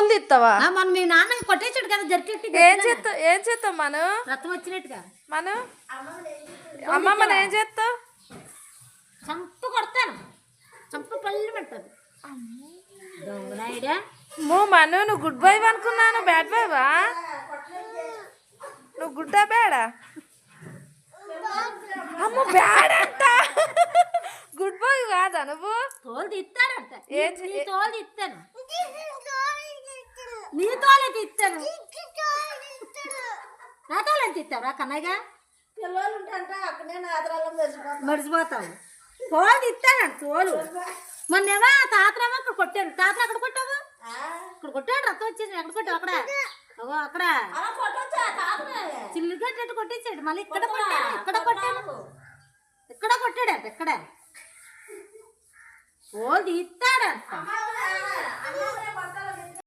తోలు తీస్తావా? మన మీ నాన్న కొట్టేసాడు కదా జరికెట్టి. ఏం చేస్తావు మనం? రక్తం వచ్చినట్టుగా మనం అమ్మమ్మని ఏం చేస్తావు? చంపు కొడతాను, చంపు పళ్ళు పెట్టదు. దొంగనాయుడా మను, నువ్వు గుడ్ బాయ్ అనుకున్నాను, బ్యాడ్ బాయ్వా? నువ్వు గుడ్డా బ్యాడా? అమ్మ బ్యాడ్ అంట, గుడ్ బాయ్ కాదా నువ్వు? తోలు తీస్తాడంట. తోలు తీస్తాను, నీ తోలే తీస్తాను. నా తోలు తీస్తావురా కన్నయ్యగా? మర్చిపోతావు. తోలు తీస్తాడంట, తోలు. మొన్నేమో తాతరేమో అక్కడ కొట్టాడు. తాత అక్కడ కొట్టావు, ఇక్కడ కొట్టాడు, రక్తం వచ్చేసి. ఎక్కడ కొట్టావు? అక్కడ అక్కడ చిల్లుగడ్డ కొట్టేసాడు. మళ్ళీ ఇక్కడ కొట్టాడు, ఇక్కడ కొట్టాడు, ఇక్కడ కొట్టాడంట. ఇక్కడ తోలు తీస్తాడంట.